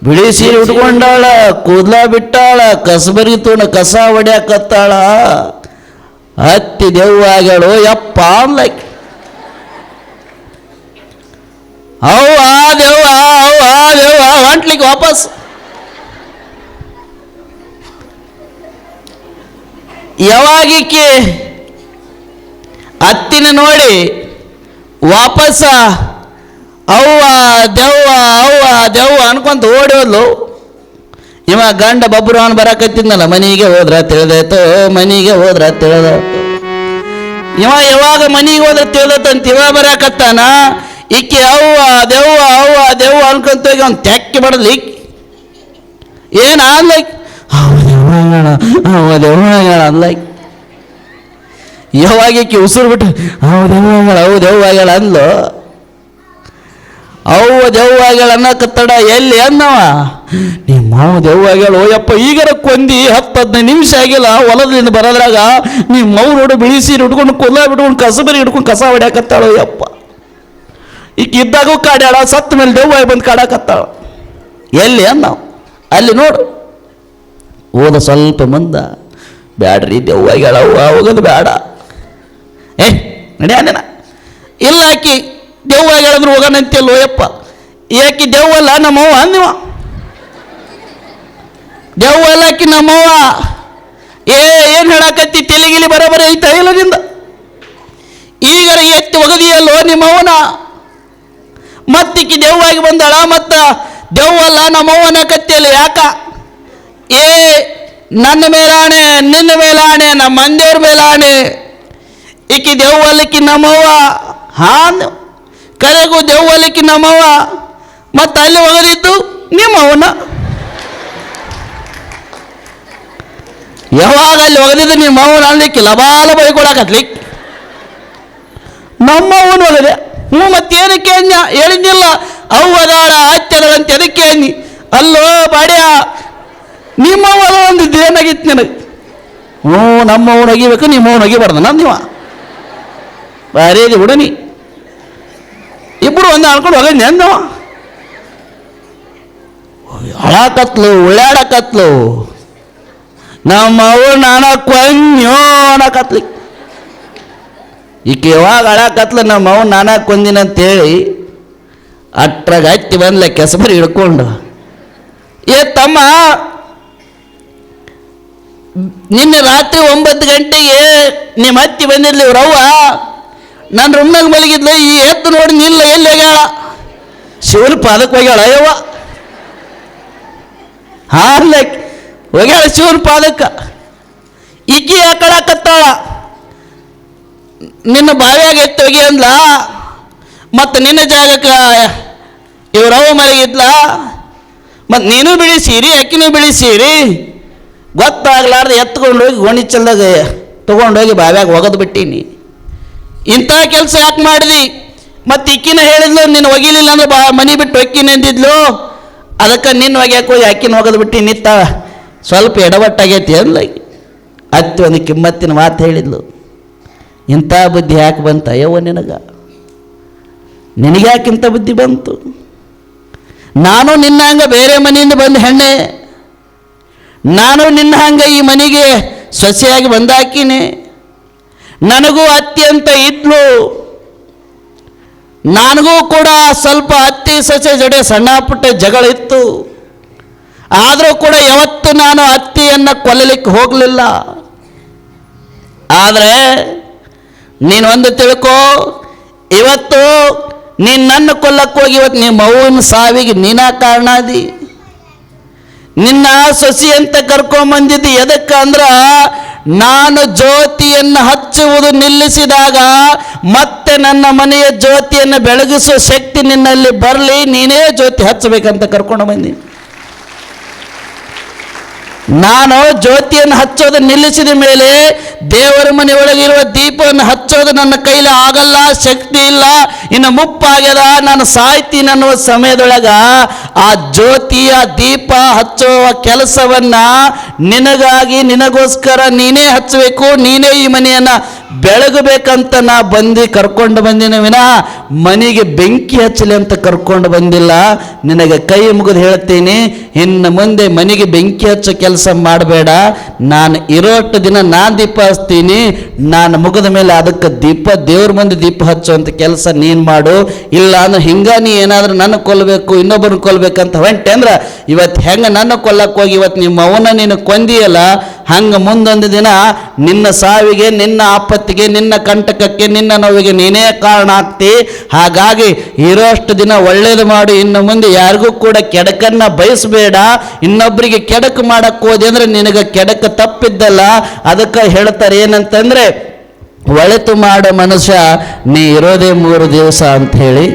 ಬಿಳಿ ಸೀರೆ ಉಟ್ಕೊಂಡಾಳ, ಕೂದಲ ಬಿಟ್ಟಾಳ, ಕಸಬರಿ ತೋಣ ಕಸ ಹೊಡ್ಯಾಕತ್ತಾಳ. ಹತ್ತಿ ದೆವ್ವಾಗಳು ಯಪ್ಪ ಅನ್ಲಕ್ಕೆ. ಅವ್ವ ದೆವ್ವ ಹೊಂಟ್ಲಿಕ್ಕೆ ವಾಪಸ್. ಯಾವಾಗಿಕ್ಕೆ ಹತ್ತಿನ ನೋಡಿ ವಾಪಸ್ಸ ಅವ್ವ ದೆವ್ವ ಅನ್ಕೊಂತ ಓಡಿ ಹೋದ್ಲು. ಇವ ಗಂಡ ಬಬ್ರುವನ್ ಬರಾಕತ್ತಿದ್ನಲ್ಲ, ಮನೆಗೆ ಹೋದ್ರ ತಿಳಿದಾಯ್ತು, ಮನೆಗೆ ಹೋದ್ರ ತಿಳಿದಾಯ್ತು. ಇವ ಯಾವಾಗ ಮನೆಗೆ ಹೋದ್ರ ತಿಳಿದತ್ತಂತ ಇವ ಬರಾಕತ್ತಾನ. ಈಕೆ ದೆವ್ವ ಅನ್ಕೊಂತ ಹೋಗಿ ಅವ್ನು ತೆಕ್ಕಿ ಬಡದ್ಲಿ. ಏನು ಅನ್ಲೈಕ್ ದೆವ್ವಗಳ ಅನ್ಲೈಕ್. ಯಾವಾಗ ಈಕೆ ಉಸಿರು ಬಿಟ್ಟು ದೆವ್ವಗಳ ಅಂದ್ಲು. ದೆವ್ವಾಗಳ ಅನ್ನಕತ್ತಡ ಎಲ್ಲಿ ಅನ್ನವ, ನಿಮ್ಮ ದೆವ್ವಾಗಳು ಯಪ್ಪ ಈಗರ ಕೊಂದಿ 10-15 ನಿಮಿಷ ಆಗಿಲ್ಲ ಹೊಲದಿಂದ ಬರೋದ್ರಾಗ ನಿಮ್ಮ ನೋಡು ಬಿಳಿ ಸೀರೆ ಹಿಡ್ಕೊಂಡು ಕೊಲ್ಲ ಬಿಟ್ಕೊಂಡು ಕಸಬರಿ ಹಿಡ್ಕೊಂಡು ಕಸ ಹೊಡ್ಯಾಕತ್ತಾಳು. ಯಪ್ಪ ಈಗ ಇದ್ದಾಗೂ ಕಾಡ್ಯಾಳ, ಸತ್ತ ಮೇಲೆ ದೆವ್ವಾಗಿ ಬಂದು ಕಾಡಾಕತ್ತಾಳ. ಎಲ್ಲಿ ಅನ್ನವ, ಅಲ್ಲಿ ನೋಡು. ಹೋದ ಸ್ವಲ್ಪ ಮುಂದೆ, ಬ್ಯಾಡ್ರಿ ದೆವ್ವಾಗ ಹೋಗೋದು ಬೇಡ. ನಡೆಯಾನೇನ ಇಲ್ಲ, ಆಕಿ ದೆವ್ವಾಗ ಹೇಳಿದ್ರು ಹೋಗೋಣಂತಿಲ್ಲ ಯಪ್ಪ. ಯಾಕಿ ದೆವ್ವಲ್ಲ ನಮ್ಮವ್ವ ಅಂದಿವ, ದೆವ್ವಲ್ಲ ಆಕಿ ನಮ್ಮವ್ವ. ಏನು ಹೇಳಕತ್ತಿ, ತೆಲಿಗಿಲಿ ಬರೋಬರಿ ಐತಾ ಇಲ್ಲ ನಿಂದ? ಈಗರ ಎತ್ತಿ ಒಗದಿಯಲ್ಲೋ ನಿಮ್ಮವನ. ಮತ್ತಿಕ್ಕಿ ದೆವ್ವಾಗಿ ಬಂದಾಳ, ಮತ್ತ ದೆವ್ವಲ್ಲ ನಮ್ಮವ್ವನ ಕತ್ತಿಯಲ್ಲಿ ಯಾಕ? ನನ್ನ ಮೇಲಾಣೆ, ನಿನ್ನ ಮೇಲಾಣೆ, ನಮ್ಮ ಮಂದಿಯವ್ರ ಮೇಲಾಣೆ, ಈಕಿ ದೆವ್ವಲಿಕ್ಕಿ ನಮ್ಮವ್ವ. ಕರೆಗೂ ದೆವ್ವಲಿಕ್ಕಿ ನಮ್ಮವ್ವ. ಮತ್ತು ಅಲ್ಲಿ ಒಗದಿದ್ದು ನಿಮ್ಮವನ. ಯಾವಾಗ ಅಲ್ಲಿ ಒಗದಿದ್ದು ನಿಮ್ಮವನ ಅನ್ಲಿಕ್ಕೆ ಲಬಾಲ ಬೈಕೊಳಕತ್ಲಿಕ್ಕೆ ನಮ್ಮವನು ಒಗದೆ. ಮತ್ತೇನಕ್ಕೆ ಅನ್ಯ ಹೇಳಿದ್ದಿಲ್ಲ, ಅವ್ವದಾಳ ಅತ್ಯದಳಂತೆ ಅದಕ್ಕೆ ಅನ್ನಿ. ಅಲ್ಲೋ ಬಾಡ್ಯ, ನಿಮ್ಮವ್ವದ ಒಂದಿದ್ದು ಏನಾಗಿತ್ತು ನಿನಗೆ? ನಮ್ಮವನು ಒಗಿಬೇಕು, ನಿಮ್ಮವನು ಒಗಿಬಾರ್ದು ನಂದಿವ. ಬಾರಿ ಹುಡನಿ ಇಬ್ಬರು ಒಂದು ಅನ್ಕೊಂಡು ಹೋಗಂಡಿ ಅಂದವ. ಅಳಾಕತ್ಲು, ಉಳ್ಳಾಡಕತ್ಲು. ನಮ್ಮ ಅವ್ರು ನಾನಾ ಕೊಂದ್ಯೋ ಅನ್ನಕತ್ಲಿ. ಈಕೆ ಯಾವಾಗ ಅಳಾಕತ್ಲು, ನಮ್ಮ ಅವ್ನು ನಾನಾ ಕೊಂದಿನಂತೇಳಿ ಅಟ್ರಾಗ ಹತ್ತಿ ಬಂದ್ಲ ಕೆಸಬರಿ ಹಿಡ್ಕೊಂಡು. ತಮ್ಮ, ನಿನ್ನೆ ರಾತ್ರಿ 9 ಗಂಟೆಗೆ ನಿಮ್ಮ ಹತ್ತಿ ಬಂದಿದ್ಲಿ ಇವ್ರವ್ವ. ನಾನು ರೂಮ್ನಾಗ ಮಲಗಿದ್ಲು. ಈ ಎತ್ತು ನೋಡಿ ನಿಲ್ಲ ಎಲ್ಲಿ ಹೋಗ್ಯಾಳ? ಶಿವನ ಪಾದಕ್ಕೆ ಹೋಗ್ಯಾಳ ಯವ್ವ. ಹೋಗ್ಯಾಳ ಶಿವನ ಪಾದಕ್ಕೆ. ಈಕಿ ಯಾಕಳಾಕತ್ತಾಳ? ನಿನ್ನ ಬಾವ್ಯಾಗ ಎತ್ತು ಹೋಗಿ ಅಂದ್ಲ. ಮತ್ತು ನಿನ್ನ ಜಾಗಕ್ಕೆ ಇವ್ರವ್ವ ಮಲಗಿದ್ಲ. ಮತ್ತು ನೀನು ಬಿಡಿಸೀರಿ, ಅಕ್ಕಿನೂ ಬಿಡಿಸೀರಿ. ಗೊತ್ತಾಗ್ಲಾರ್ದು ಎತ್ಕೊಂಡು ಹೋಗಿ ಗೋಣಿ ಚಲ್ದಾಗ ತೊಗೊಂಡೋಗಿ ಬಾವ್ಯಾಗ ಒಗದು ಬಿಟ್ಟೀನಿ. ಇಂಥ ಕೆಲಸ ಯಾಕೆ ಮಾಡಿದಿ? ಮತ್ತು ಇಕ್ಕಿನ ಹೇಳಿದ್ಲು, ನಿನ್ನ ಒಗಿಲಿಲ್ಲ ಅಂದ್ರೆ ಮನೆ ಬಿಟ್ಟು ಹೊಕ್ಕಿನ ಅಂದಿದ್ಲು. ಅದಕ್ಕೆ ನಿನ್ನ ಒಗ್ಯಾಕೆ ಹೋಗಿ ಅಕ್ಕಿನ ಒಗದು ಬಿಟ್ಟು ನಿತ್ತ ಸ್ವಲ್ಪ ಎಡವಟ್ಟಾಗೈತಿ ಅಂದ್ಲ. ಅತ್ತಿ ಒಂದು ಕಿಮ್ಮತ್ತಿನ ಮಾತು ಹೇಳಿದ್ಲು. ಇಂಥ ಬುದ್ಧಿ ಯಾಕೆ ಬಂತ ಯವ್ವ ನಿನಗೆ? ನಿನಗ್ಯಾಕಿಂತ ಬುದ್ಧಿ ಬಂತು? ನಾನು ನಿನ್ನ ಹಂಗೆ ಬೇರೆ ಮನೆಯಿಂದ ಬಂದ ಹೆಣ್ಣೆ. ನಾನು ನಿನ್ನ ಹಂಗೆ ಈ ಮನೆಗೆ ಸೊಸೆಯಾಗಿ ಬಂದಾಕಿನಿ. ನನಗೂ ಅತ್ತಿ ಅಂತ ಇದ್ಲು. ನನಗೂ ಕೂಡ ಸ್ವಲ್ಪ ಅತ್ತಿ ಸೊಸೆ ಜೊತೆ ಸಣ್ಣ ಪುಟ್ಟ ಜಗಳ ಇತ್ತು. ಆದರೂ ಕೂಡ ಯಾವತ್ತು ನಾನು ಅತ್ತಿಯನ್ನು ಕೊಲ್ಲಲಿಕ್ಕೆ ಹೋಗಲಿಲ್ಲ. ಆದರೆ ನೀನೊಂದು ತಿಳ್ಕೋ, ಇವತ್ತು ನೀನು ನನ್ನ ಕೊಲ್ಲಕ್ಕೆ ಹೋಗಿ ಇವತ್ತು ನಿಮ್ಮ ಅವ್ವನ ಸಾವಿಗೆ ನೀನ ಕಾರಣ ಅದಿ. ನಿನ್ನ ಸೊಸಿ ಅಂತ ಕರ್ಕೊಂಬಂದಿದ್ದು ಎದಕ್ಕೆ ಅಂದ್ರೆ, ನಾನು ಜ್ಯೋತಿಯನ್ನು ಹಚ್ಚುವುದು ನಿಲ್ಲಿಸಿದಾಗ ಮತ್ತೆ ನನ್ನ ಮನೆಯ ಜ್ಯೋತಿಯನ್ನು ಬೆಳಗಿಸುವ ಶಕ್ತಿ ನಿನ್ನಲ್ಲಿ ಬರಲಿ, ನೀನೇ ಜ್ಯೋತಿ ಹಚ್ಚಬೇಕಂತ ಕರ್ಕೊಂಡು ಬಂದಿ. ನಾನು ಜ್ಯೋತಿಯನ್ನು ಹಚ್ಚೋದು ನಿಲ್ಲಿಸಿದ ಮೇಲೆ ದೇವರ ಮನೆಯೊಳಗಿರುವ ದೀಪವನ್ನು ಹಚ್ಚೋದು ನನ್ನ ಕೈಲಿ ಆಗಲ್ಲ, ಶಕ್ತಿ ಇಲ್ಲ, ಇನ್ನು ಮುಪ್ಪಾಗ್ಯದ, ನಾನು ಸಾಯ್ತೀನಿ ಅನ್ನುವ ಸಮಯದೊಳಗ ಆ ಜ್ಯೋತಿ, ಆ ದೀಪ ಹಚ್ಚುವ ಕೆಲಸವನ್ನ ನಿನಗಾಗಿ, ನಿನಗೋಸ್ಕರ ನೀನೇ ಹಚ್ಚಬೇಕು, ನೀನೇ ಈ ಮನೆಯನ್ನ ಬೆಳಗಬೇಕಂತ ನಾ ಕರ್ಕೊಂಡು ಬಂದಿನ ವಿನ ಮನೆಗೆ ಬೆಂಕಿ ಹಚ್ಚಲಿ ಅಂತ ಕರ್ಕೊಂಡು ಬಂದಿಲ್ಲ. ನಿನಗೆ ಕೈ ಮುಗಿದು ಹೇಳ್ತೀನಿ, ಇನ್ನು ಮುಂದೆ ಮನೆಗೆ ಬೆಂಕಿ ಹಚ್ಚೋ ಕೆಲಸ ಮಾಡಬೇಡ. ನಾನು ಇರೋಷ್ಟು ದಿನ ನಾನು ದೀಪ ಹಚ್ತೀನಿ, ನಾನು ಮುಗಿದ ಮೇಲೆ ಅದಕ್ಕೆ ದೀಪ, ದೇವ್ರ ಮುಂದೆ ದೀಪ ಹಚ್ಚುವಂಥ ಕೆಲಸ ನೀನು ಮಾಡು. ಇಲ್ಲ ಅಂದ್ರೆ ಹಿಂಗ ನೀ ಏನಾದರೂ ನನ್ನ ಕೊಲ್ಲಬೇಕು, ಇನ್ನೊಬ್ಬರನ್ನ ಕೊಲ್ಲಬೇಕಂತ ಹೊಂಟೆ ಅಂದ್ರೆ ಇವತ್ತು ಹೆಂಗೆ ನನ್ನ ಕೊಲ್ಲಕ್ಕೆ ಹೋಗಿ ಇವತ್ತು ನಿಮ್ಮ ಅವನ ನೀನು ಕೊಂದಿಯಲ್ಲ, ಹಂಗೆ ಮುಂದೊಂದು ದಿನ ನಿನ್ನ ಸಾವಿಗೆ, ನಿನ್ನ ಆಪತ್ತಿಗೆ, ನಿನ್ನ ಕಂಟಕಕ್ಕೆ, ನಿನ್ನ ನೋವಿಗೆ ನೀನೇ ಕಾರಣ ಆಗ್ತಿ. ಹಾಗಾಗಿ ಇರೋಷ್ಟು ದಿನ ಒಳ್ಳೇದು ಮಾಡು. ಇನ್ನು ಮುಂದೆ ಯಾರಿಗೂ ಕೂಡ ಕೆಡಕನ್ನ ಬಯಸಬೇಡ. ಇನ್ನೊಬ್ಬರಿಗೆ ಕೆಡಕು ಮಾಡಕ್ಕೆ ಹೋದೆ ಅಂದ್ರೆ ನಿನಗೆ ಕೆಡಕ ತಪ್ಪಿದ್ದಲ್ಲ. ಅದಕ್ಕೆ ಹೇಳ್ತಾರೆ ಏನಂತಂದ್ರೆ, ಒಳಿತು ಮಾಡೋ ಮನುಷ್ಯ ನೀ ಇರೋದೇ 3 ದಿವಸ ಅಂತ ಹೇಳಿ.